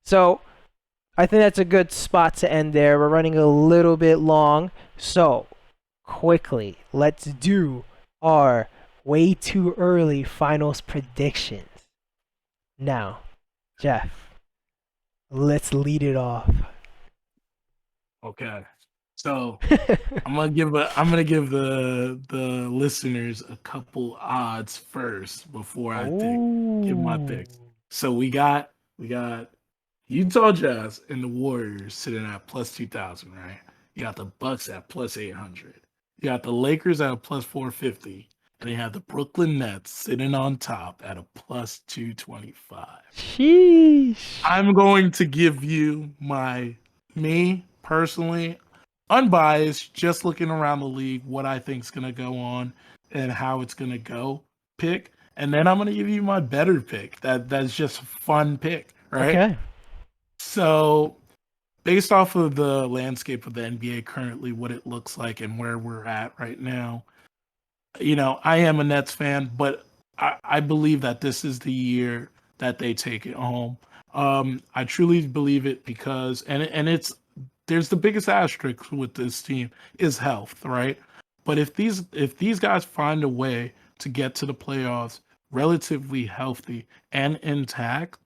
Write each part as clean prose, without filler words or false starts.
So I think that's a good spot to end there. We're running a little bit long. So quickly, let's do our way too early finals predictions. Now, Jeff, let's lead it off. Okay. So I'm gonna give the listeners a couple odds first before I give my Oh. picks. So we got Utah Jazz and the Warriors sitting at plus 2,000, right? You got the Bucks at plus 800. You got the Lakers at a plus 450, and you have the Brooklyn Nets sitting on top at a plus 225. Sheesh. I'm going to give you me personally, unbiased, just looking around the league, what I think is going to go on and how it's going to go pick. And then I'm going to give you my better pick. That's just a fun pick, right? Okay. So, based off of the landscape of the NBA currently, what it looks like and where we're at right now, I am a Nets fan, but I believe that this is the year that they take it home. I truly believe it because, and it's there's the biggest asterisk with this team is health, right? But if these guys find a way to get to the playoffs relatively healthy and intact,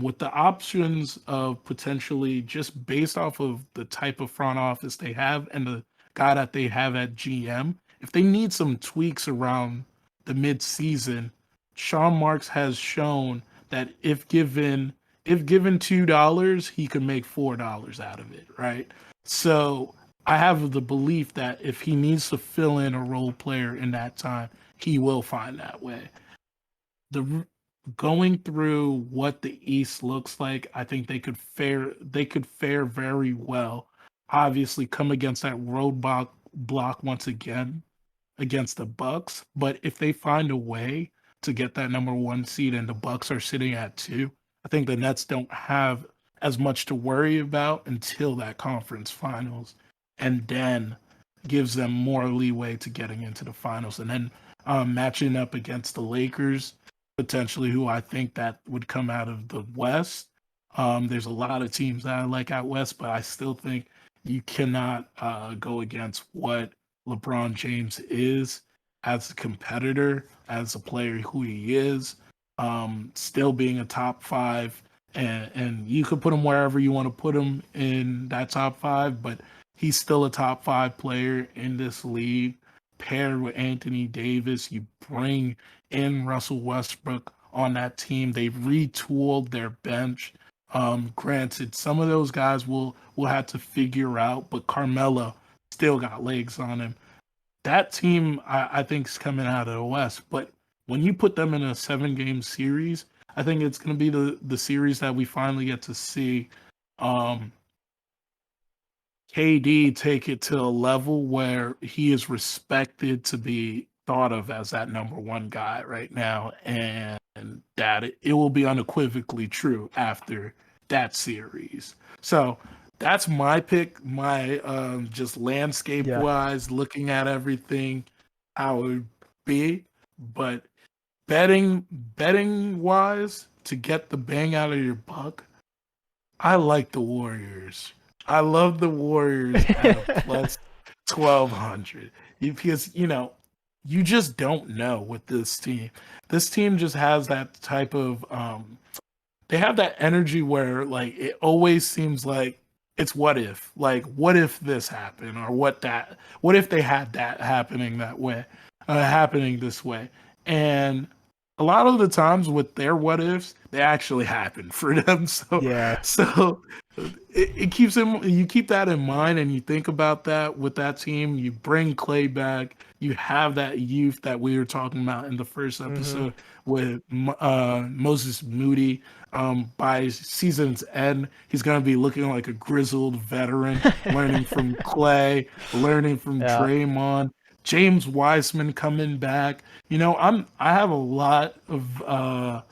with the options of potentially just based off of the type of front office they have and the guy that they have at GM, if they need some tweaks around the mid-season, Sean Marks has shown that if given $2, he could make $4 out of it, right? So I have the belief that if he needs to fill in a role player in that time, he will find that way. The Going through what the East looks like, I think they could fare very well. Obviously, come against that roadblock once again against the Bucks. But if they find a way to get that number one seed and the Bucks are sitting at two, I think the Nets don't have as much to worry about until that conference finals, and then gives them more leeway to getting into the finals. And then matching up against the Lakers, potentially who I think that would come out of the West. There's a lot of teams that I like out West, but I still think you cannot go against what LeBron James is as a competitor, as a player who he is, still being a top five, and you could put him wherever you want to put him in that top five, but he's still a top five player in this league. Paired with Anthony Davis, you bring in Russell Westbrook on that team. They've retooled their bench. Granted, some of those guys will have to figure out, but Carmelo still got legs on him. That team, I think, is coming out of the West. But when you put them in a 7 game series, I think it's going to be the series that we finally get to see um, KD take it to a level where he is respected to be thought of as that number one guy right now, and that it will be unequivocally true after that series. So that's my pick. My just landscape Yeah. wise, looking at everything, how it would be, but betting wise, to get the bang out of your buck, I like the Warriors. I love the Warriors at a plus 1,200 because you just don't know with this team. This team just has that type of they have that energy where like it always seems like it's what if this happened, or what if they had that happening this way. And a lot of the times with their what ifs, they actually happen for them. so Yeah. so it keeps them, you keep that in mind and you think about that with that team. You bring Clay back, you have that youth that we were talking about in the first Hmm. episode with Moses Moody. By season's end, he's going to be looking like a grizzled veteran, learning from Clay, learning from Yeah. Draymond. James Wiseman coming back. I have a lot of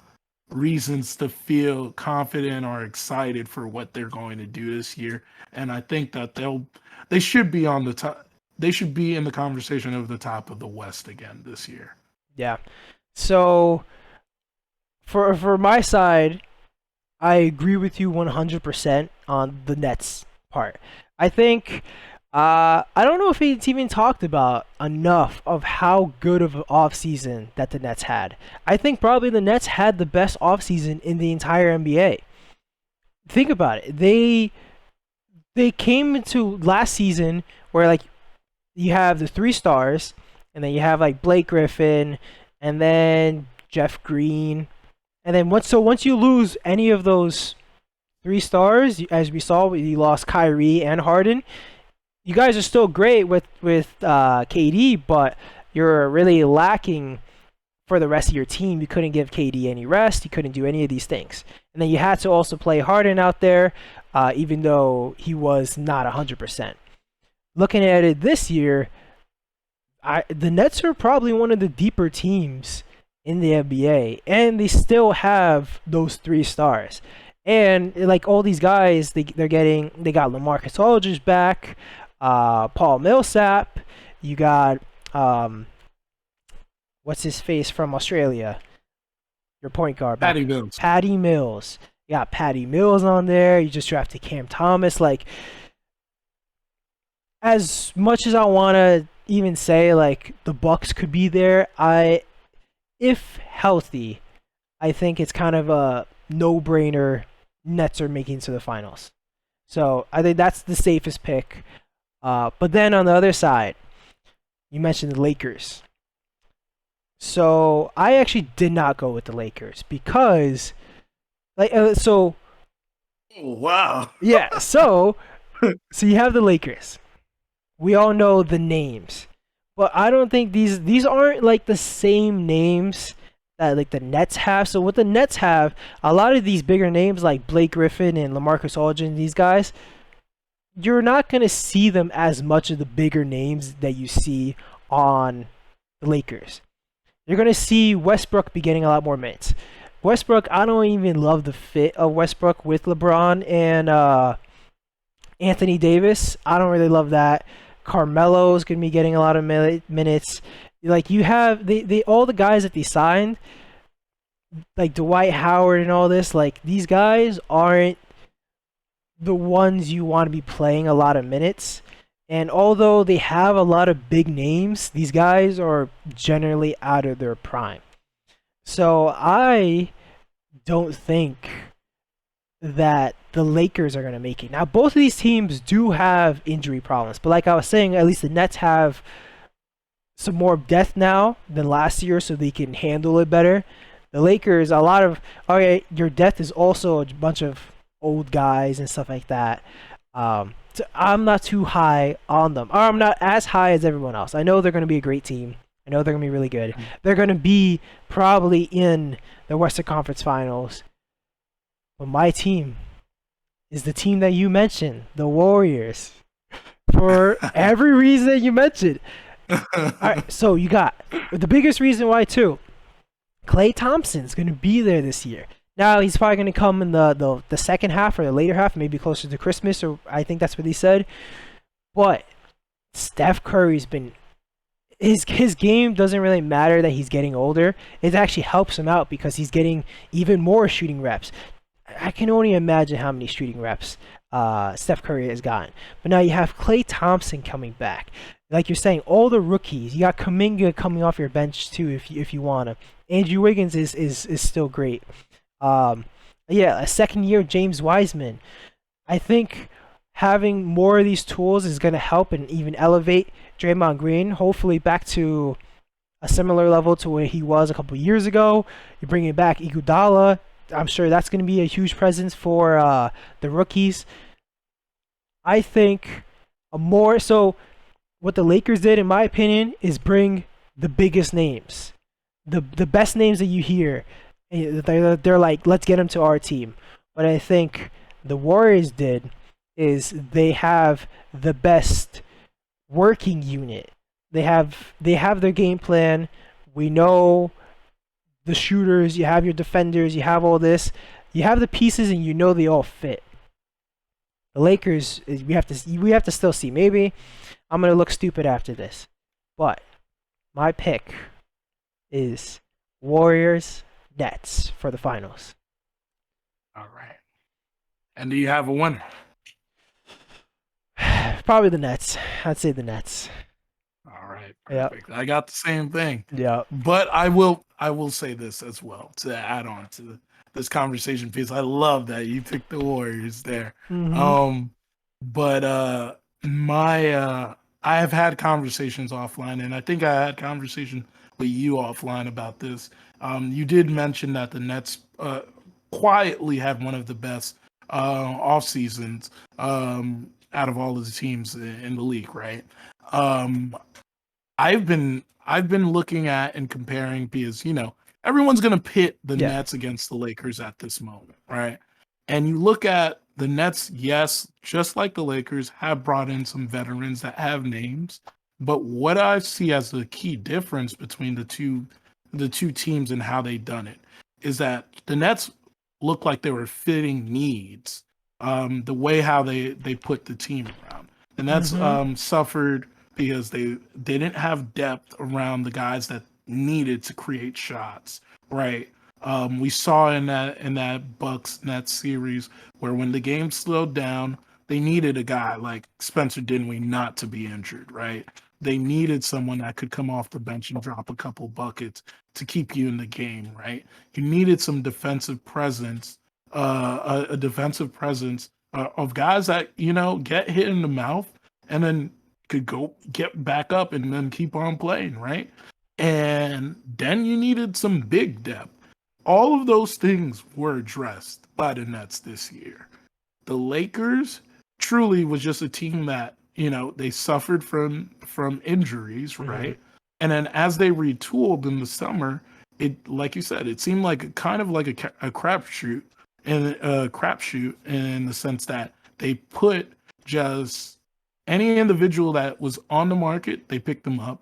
reasons to feel confident or excited for what they're going to do this year, and I think that they should be on the top. They should be in the conversation of the top of the West again this year. Yeah. So for my side, I agree with you 100% on the Nets part. I think I don't know if it's even talked about enough of how good of an offseason that the Nets had. I think probably the Nets had the best offseason in the entire NBA. Think about it. They came into last season where like you have the three stars, and then you have like Blake Griffin, and then Jeff Green, and then once you lose any of those three stars, as we saw, you lost Kyrie and Harden. You guys are still great with KD, but you're really lacking for the rest of your team. You couldn't give KD any rest. You couldn't do any of these things, and then you had to also play Harden out there, even though he was not 100%. Looking at it this year, the Nets are probably one of the deeper teams in the NBA, and they still have those three stars. And like all these guys, they got LaMarcus Aldridge back, Paul Millsap. You got what's his face from Australia, your point guard, Patty Mills. Patty Mills. You got Patty Mills on there. You just drafted Cam Thomas. Like, as much as I want to even say like the Bucks could be there, if healthy, I think it's kind of a no-brainer. Nets are making to the finals, so I think that's the safest pick. But then on the other side, you mentioned the Lakers. So I actually did not go with the Lakers because, like, so Oh, wow. yeah, so you have the Lakers. We all know the names, but I don't think these aren't like the same names that like the Nets have. So what the Nets have, a lot of these bigger names like Blake Griffin and LaMarcus Aldridge, these guys, you're not gonna see them as much of the bigger names that you see on the Lakers. You're gonna see Westbrook be getting a lot more minutes. Westbrook, I don't even love the fit of Westbrook with LeBron and Anthony Davis. I don't really love that. Carmelo's gonna be getting a lot of minutes. Like you have they all the guys that they signed, like Dwight Howard and all this. Like these guys aren't the ones you want to be playing a lot of minutes. And although they have a lot of big names, these guys are generally out of their prime. So I don't think that the Lakers are going to make it. Now, both of these teams do have injury problems, but like I was saying, at least the Nets have some more depth now than last year, so they can handle it better. The Lakers, a lot of your depth is also a bunch of old guys and stuff like that. So I'm not too high on them, or I'm not as high as everyone else. I know they're going to be a great team. I know they're going to be really good. They're going to be probably in the Western Conference Finals. But my team is the team that you mentioned, the Warriors, for every reason that you mentioned. All right, so you got the biggest reason why too. Klay Thompson's going to be there this year. Now he's probably going to come in the second half or the later half, maybe closer to Christmas, or I think that's what he said. But Steph Curry's been his game doesn't really matter that he's getting older. It actually helps him out because he's getting even more shooting reps. I can only imagine how many shooting reps Steph Curry has gotten. But now you have Klay Thompson coming back. Like you're saying, all the rookies. You got Kuminga coming off your bench too, if you wanna. Andrew Wiggins is still great. A second year James Wiseman. I think having more of these tools is going to help and even elevate Draymond Green, hopefully back to a similar level to where he was a couple years ago. You're bringing back Iguodala. I'm sure that's going to be a huge presence for the rookies. I think what the Lakers did, in my opinion, is bring the biggest names, the best names that you hear. They're like, let's get them to our team. What I think the Warriors did is they have the best working unit. They have their game plan. We know the shooters. You have your defenders. You have all this. You have the pieces, and you know they all fit. The Lakers, we have to still see. Maybe I'm gonna look stupid after this, but my pick is Warriors Nets for the finals. All right. And do you have a winner? Probably the Nets. I'd say the Nets. All right, Yep. perfect. I got the same thing. Yep. But I will say this as well to add on to this conversation piece. I love that you picked the Warriors there. Mm-hmm. But my I have had conversations offline, and I think I had conversation with you offline about this. You did mention that the Nets quietly had one of the best off seasons out of all of the teams in the league, right? Um, I've been looking at and comparing because everyone's gonna pit the Yeah. Nets against the Lakers at this moment, right? And you look at the Nets, yes, just like the Lakers, have brought in some veterans that have names, but what I see as the key difference between the two teams and how they done it is that the Nets look like they were fitting needs. The way how they put the team around. The Nets Mm-hmm. suffered because they didn't have depth around the guys that needed to create shots, right? We saw in that Bucks Nets series where when the game slowed down, they needed a guy like Spencer Dinwiddie not to be injured, right? They needed someone that could come off the bench and drop a couple buckets to keep you in the game, right? You needed some defensive presence, a defensive presence of guys that get hit in the mouth and then could go get back up and then keep on playing, right? And then you needed some big depth. All of those things were addressed by the Nets this year. The Lakers truly was just a team that, they suffered from injuries, Mm-hmm. right? And then as they retooled in the summer, it, like you said, it seemed like kind of like a crapshoot, and a crapshoot in the sense that they put just any individual that was on the market, they picked them up.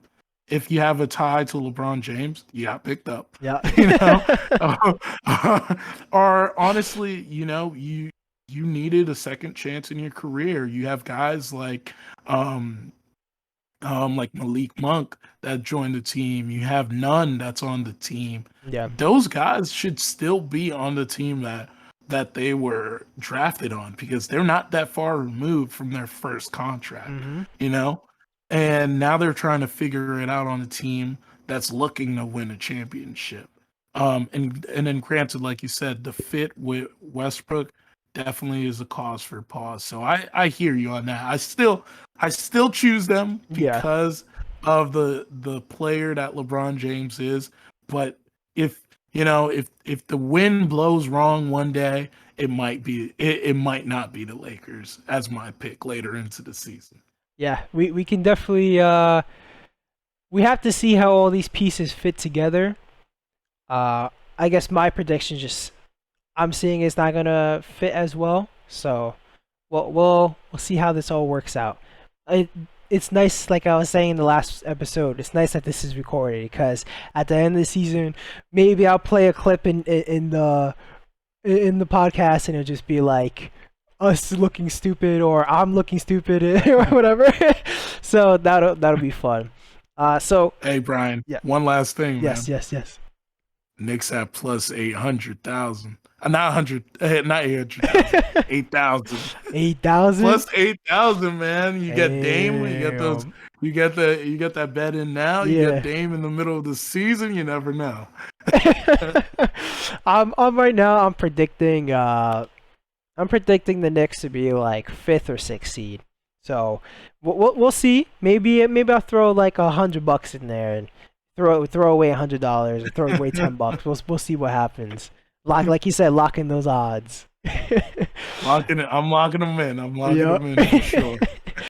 If you have a tie to LeBron James, you got picked up. Yeah. You know, or honestly, you needed a second chance in your career. You have guys like Malik Monk that joined the team. You have Nunn that's on the team. Yeah. Those guys should still be on the team that they were drafted on because they're not that far removed from their first contract, Mm-hmm. you know? And now they're trying to figure it out on a team that's looking to win a championship. And then granted, like you said, the fit with Westbrook definitely is a cause for pause. So I hear you on that. I still choose them Yeah. because of the player that LeBron James is. But if the wind blows wrong one day, it might not be the Lakers as my pick later into the season. Yeah. We can definitely we have to see how all these pieces fit together. I guess my prediction just I'm seeing it's not gonna fit as well. So we'll see how this all works out. It it's nice, like I was saying in the last episode. It's nice that this is recorded because at the end of the season, maybe I'll play a clip in the podcast, and it'll just be like us looking stupid or I'm looking stupid or whatever. So that'll be fun. So Hey Brian, yeah, one last thing, yes, man. yes, yes. Knicks at plus 800,000. Not 100, not 800,000. 8,000. 8,000. Plus 8,000, man. You get Dame, you get those Damn. you get that bet in now, you Yeah. get Dame in the middle of the season, you never know. I'm right now. I'm predicting the Knicks to be like fifth or sixth seed. So we'll see. Maybe I'll throw like $100 in there and throw away $100 or throw away $10. We'll see what happens. Like you said, lock in those odds. I'm locking them in. I'm locking Yep. them in for sure.